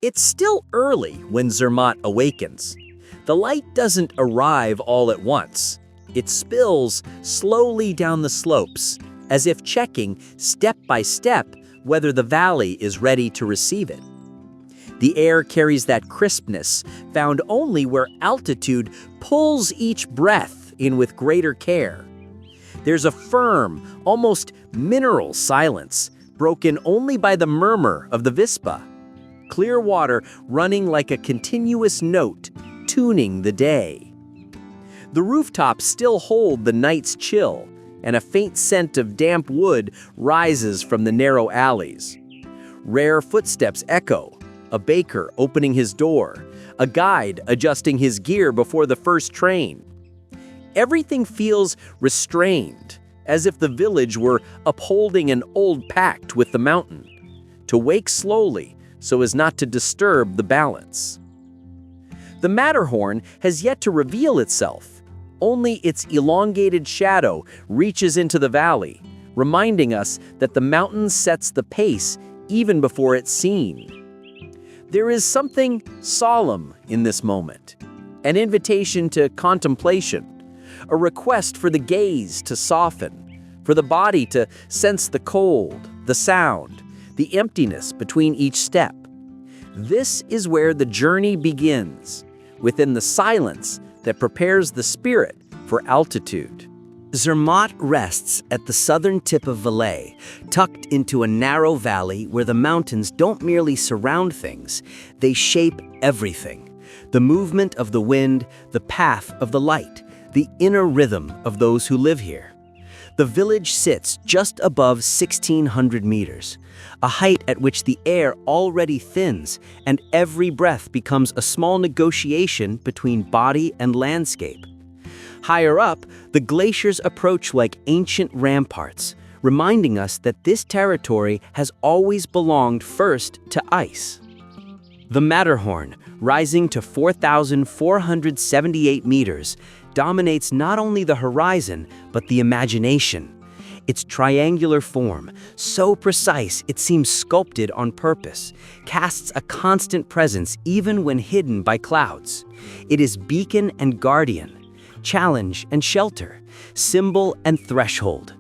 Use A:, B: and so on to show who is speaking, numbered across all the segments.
A: It's still early when Zermatt awakens. The light doesn't arrive all at once. It spills slowly down the slopes, as if checking step by step whether the valley is ready to receive it. The air carries that crispness found only where altitude pulls each breath in with greater care. There's a firm, almost mineral silence, broken only by the murmur of the Vispa. Clear water running like a continuous note, tuning the day. The rooftops still hold the night's chill, and a faint scent of damp wood rises from the narrow alleys. Rare footsteps echo, a baker opening his door, a guide adjusting his gear before the first train. Everything feels restrained, as if the village were upholding an old pact with the mountain, to wake slowly so as not to disturb the balance. The Matterhorn has yet to reveal itself. Only its elongated shadow reaches into the valley, reminding us that the mountain sets the pace even before it's seen. There is something solemn in this moment, an invitation to contemplation, a request for the gaze to soften, for the body to sense the cold, the sound, the emptiness between each step. This is where the journey begins, within the silence that prepares the spirit for altitude. Zermatt rests at the southern tip of Valais, tucked into a narrow valley where the mountains don't merely surround things, they shape everything. The movement of the wind, the path of the light, the inner rhythm of those who live here. The village sits just above 1,600 meters, a height at which the air already thins and every breath becomes a small negotiation between body and landscape. Higher up, the glaciers approach like ancient ramparts, reminding us that this territory has always belonged first to ice. The Matterhorn, rising to 4,478 meters, dominates not only the horizon, but the imagination. Its triangular form, so precise it seems sculpted on purpose, casts a constant presence even when hidden by clouds. It is beacon and guardian, challenge and shelter, symbol and threshold.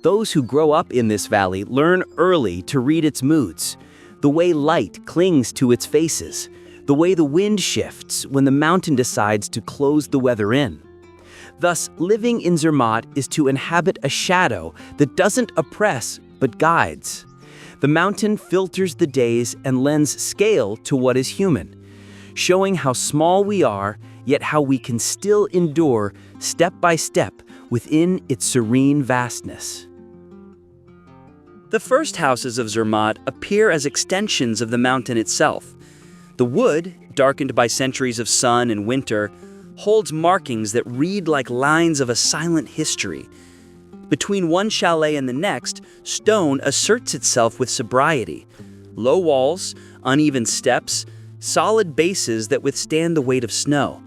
A: Those who grow up in this valley learn early to read its moods, the way light clings to its faces, the way the wind shifts when the mountain decides to close the weather in. Thus, living in Zermatt is to inhabit a shadow that doesn't oppress but guides. The mountain filters the days and lends scale to what is human, showing how small we are, yet how we can still endure step by step within its serene vastness. The first houses of Zermatt appear as extensions of the mountain itself. The wood, darkened by centuries of sun and winter, holds markings that read like lines of a silent history. Between one chalet and the next, stone asserts itself with sobriety. Low walls, uneven steps, solid bases that withstand the weight of snow.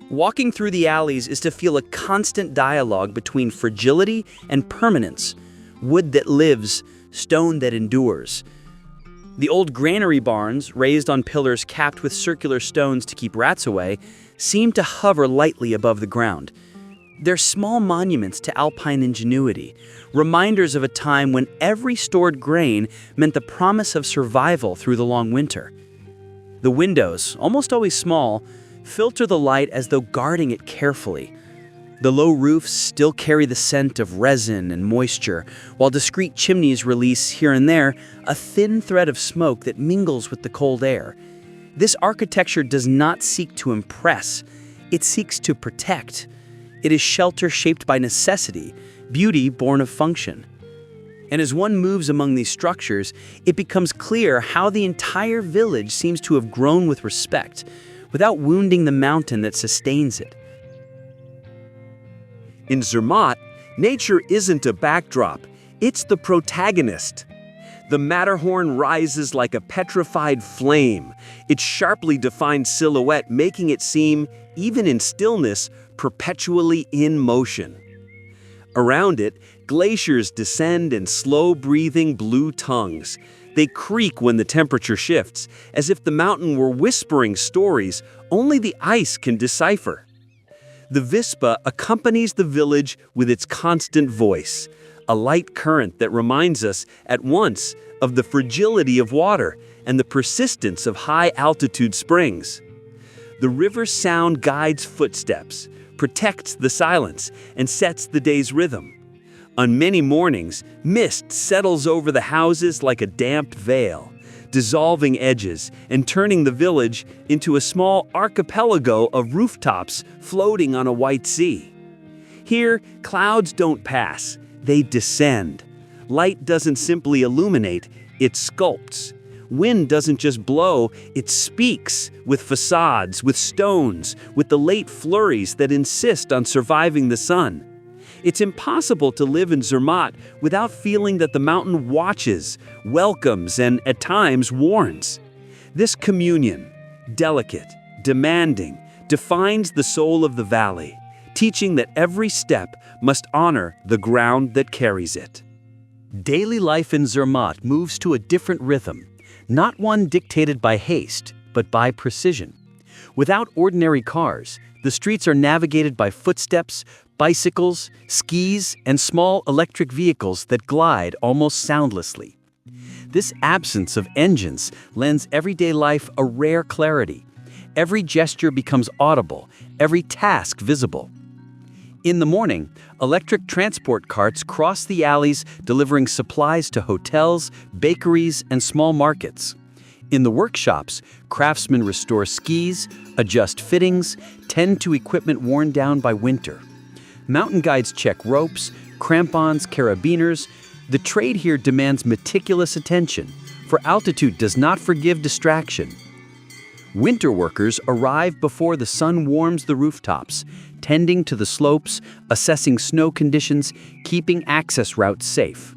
A: Walking through the alleys is to feel a constant dialogue between fragility and permanence, wood that lives, stone that endures. The old granary barns, raised on pillars capped with circular stones to keep rats away, seem to hover lightly above the ground. They're small monuments to Alpine ingenuity, reminders of a time when every stored grain meant the promise of survival through the long winter. The windows, almost always small, filter the light as though guarding it carefully. The low roofs still carry the scent of resin and moisture, while discreet chimneys release here and there a thin thread of smoke that mingles with the cold air. This architecture does not seek to impress, it seeks to protect. It is shelter shaped by necessity, beauty born of function. And as one moves among these structures, it becomes clear how the entire village seems to have grown with respect, without wounding the mountain that sustains it.
B: In Zermatt, nature isn't a backdrop, it's the protagonist. The Matterhorn rises like a petrified flame, its sharply defined silhouette making it seem, even in stillness, perpetually in motion. Around it, glaciers descend in slow-breathing blue tongues, They creak when the temperature shifts, as if the mountain were whispering stories only the ice can decipher. The Vispa accompanies the village with its constant voice, a light current that reminds us at once of the fragility of water and the persistence of high-altitude springs. The river's sound guides footsteps, protects the silence, and sets the day's rhythm. On many mornings, mist settles over the houses like a damp veil, dissolving edges and turning the village into a small archipelago of rooftops floating on a white sea. Here, clouds don't pass, they descend. Light doesn't simply illuminate, it sculpts. Wind doesn't just blow, it speaks with facades, with stones, with the late flurries that insist on surviving the sun. It's impossible to live in Zermatt without feeling that the mountain watches, welcomes, and at times warns. This communion, delicate, demanding, defines the soul of the valley, teaching that every step must honor the ground that carries it.
A: Daily life in Zermatt moves to a different rhythm, not one dictated by haste, but by precision. Without ordinary cars, the streets are navigated by footsteps, bicycles, skis, and small electric vehicles that glide almost soundlessly. This absence of engines lends everyday life a rare clarity. Every gesture becomes audible, every task visible. In the morning, electric transport carts cross the alleys delivering supplies to hotels, bakeries, and small markets. In the workshops, craftsmen restore skis, adjust fittings, tend to equipment worn down by winter. Mountain guides check ropes, crampons, carabiners. The trade here demands meticulous attention, for altitude does not forgive distraction. Winter workers arrive before the sun warms the rooftops, tending to the slopes, assessing snow conditions, keeping access routes safe.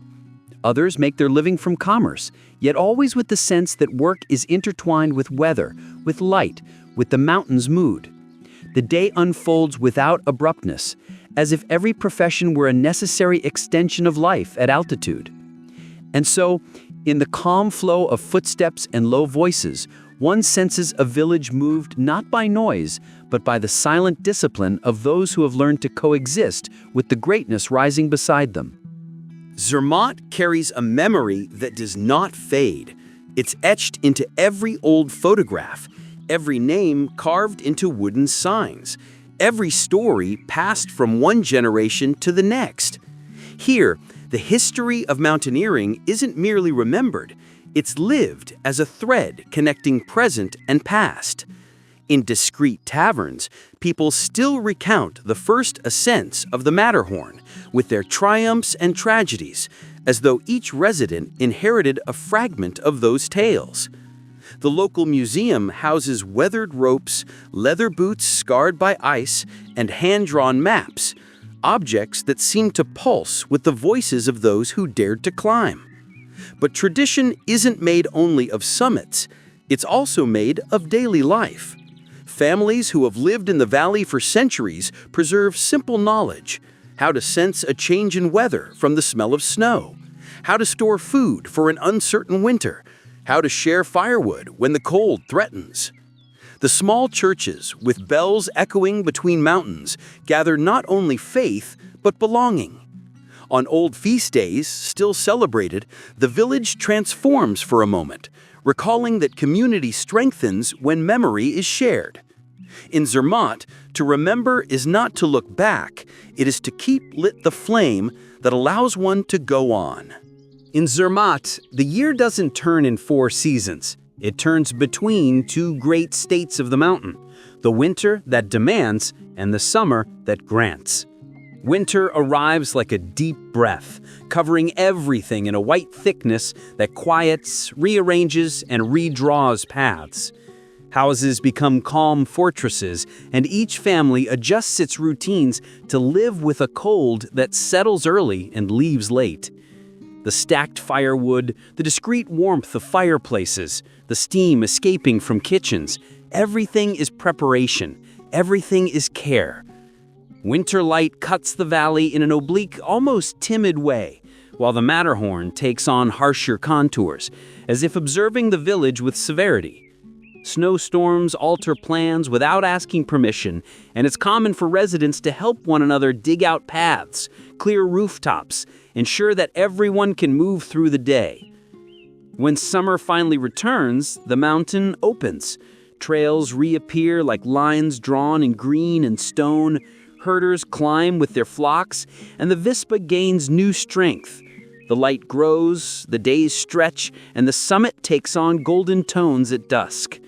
A: Others make their living from commerce, yet always with the sense that work is intertwined with weather, with light, with the mountain's mood. The day unfolds without abruptness, as if every profession were a necessary extension of life at altitude. And so, in the calm flow of footsteps and low voices, one senses a village moved not by noise, but by the silent discipline of those who have learned to coexist with the greatness rising beside them.
B: Zermatt carries a memory that does not fade. It's etched into every old photograph, every name carved into wooden signs, every story passed from one generation to the next. Here, the history of mountaineering isn't merely remembered, it's lived as a thread connecting present and past. In discreet taverns, people still recount the first ascents of the Matterhorn, with their triumphs and tragedies, as though each resident inherited a fragment of those tales. The local museum houses weathered ropes, leather boots scarred by ice, and hand-drawn maps, objects that seem to pulse with the voices of those who dared to climb. But tradition isn't made only of summits, it's also made of daily life. Families who have lived in the valley for centuries preserve simple knowledge: how to sense a change in weather from the smell of snow, how to store food for an uncertain winter, how to share firewood when the cold threatens. The small churches, with bells echoing between mountains, gather not only faith, but belonging. On old feast days, still celebrated, the village transforms for a moment, recalling that community strengthens when memory is shared. In Zermatt, to remember is not to look back, it is to keep lit the flame that allows one to go on.
A: In Zermatt, the year doesn't turn in 4 seasons. It turns between 2 great states of the mountain, the winter that demands and the summer that grants. Winter arrives like a deep breath, covering everything in a white thickness that quiets, rearranges, and redraws paths. Houses become calm fortresses, and each family adjusts its routines to live with a cold that settles early and leaves late. The stacked firewood, the discreet warmth of fireplaces, the steam escaping from kitchens, everything is preparation, everything is care. Winter light cuts the valley in an oblique, almost timid way,
B: while the Matterhorn takes on harsher contours, as if observing the village with severity. Snowstorms alter plans without asking permission, and it's common for residents to help one another dig out paths, clear rooftops, ensure that everyone can move through the day. When summer finally returns, the mountain opens. Trails reappear like lines drawn in green and stone, herders climb with their flocks, and the Vispa gains new strength. The light grows, the days stretch, and the summit takes on golden tones at dusk.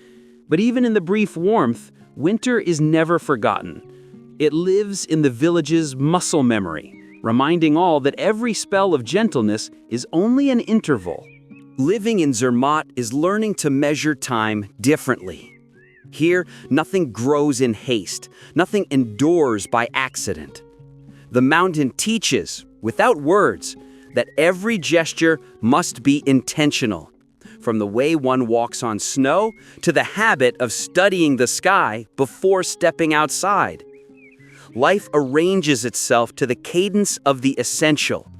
B: But even in the brief warmth, winter is never forgotten. It lives in the village's muscle memory, reminding all that every spell of gentleness is only an interval.
A: Living in Zermatt is learning to measure time differently. Here, nothing grows in haste, nothing endures by accident. The mountain teaches, without words, that every gesture must be intentional. From the way one walks on snow to the habit of studying the sky before stepping outside. Life arranges itself to the cadence of the essential.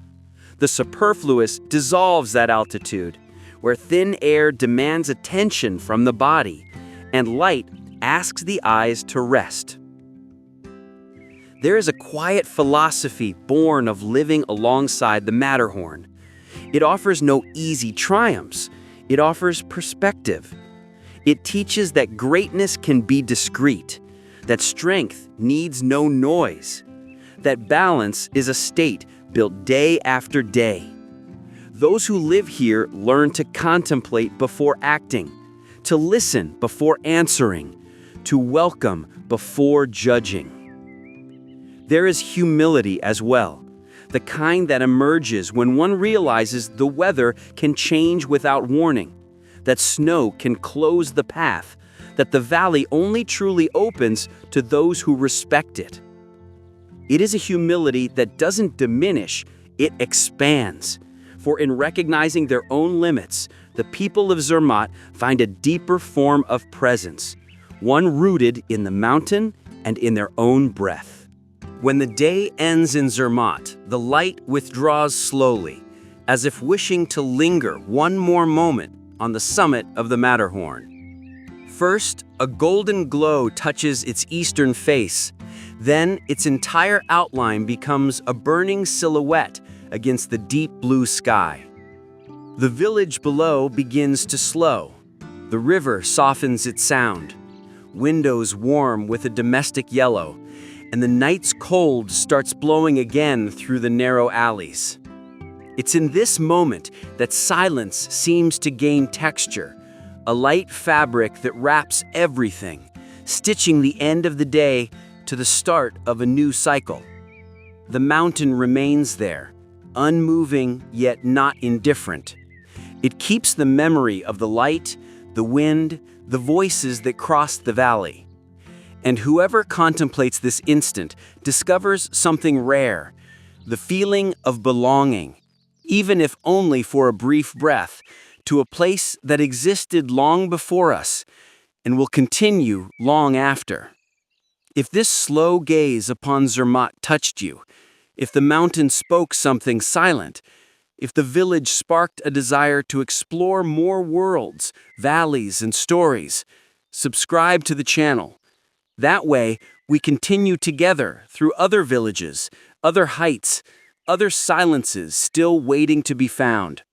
A: The superfluous dissolves at altitude, where thin air demands attention from the body, and light asks the eyes to rest. There is a quiet philosophy born of living alongside the Matterhorn. It offers no easy triumphs. It offers perspective. It teaches that greatness can be discreet, that strength needs no noise, that balance is a state built day after day. Those who live here learn to contemplate before acting, to listen before answering, to welcome before judging. There is humility as well, the kind that emerges when one realizes the weather can change without warning, that snow can close the path, that the valley only truly opens to those who respect it. It is a humility that doesn't diminish, it expands. For in recognizing their own limits, the people of Zermatt find a deeper form of presence, one rooted in the mountain and in their own breath. When the day ends in Zermatt, the light withdraws slowly, as if wishing to linger one more moment on the summit of the Matterhorn. First, a golden glow touches its eastern face. Then, its entire outline becomes a burning silhouette against the deep blue sky. The village below begins to slow. The river softens its sound. Windows warm with a domestic yellow, and the night's cold starts blowing again through the narrow alleys. It's in this moment that silence seems to gain texture, a light fabric that wraps everything, stitching the end of the day to the start of a new cycle. The mountain remains there, unmoving yet not indifferent. It keeps the memory of the light, the wind, the voices that crossed the valley. And whoever contemplates this instant discovers something rare, the feeling of belonging, even if only for a brief breath, to a place that existed long before us and will continue long after. If this slow gaze upon Zermatt touched you, if the mountain spoke something silent, if the village sparked a desire to explore more worlds, valleys, and stories, subscribe to the channel. That way, we continue together through other villages, other heights, other silences still waiting to be found.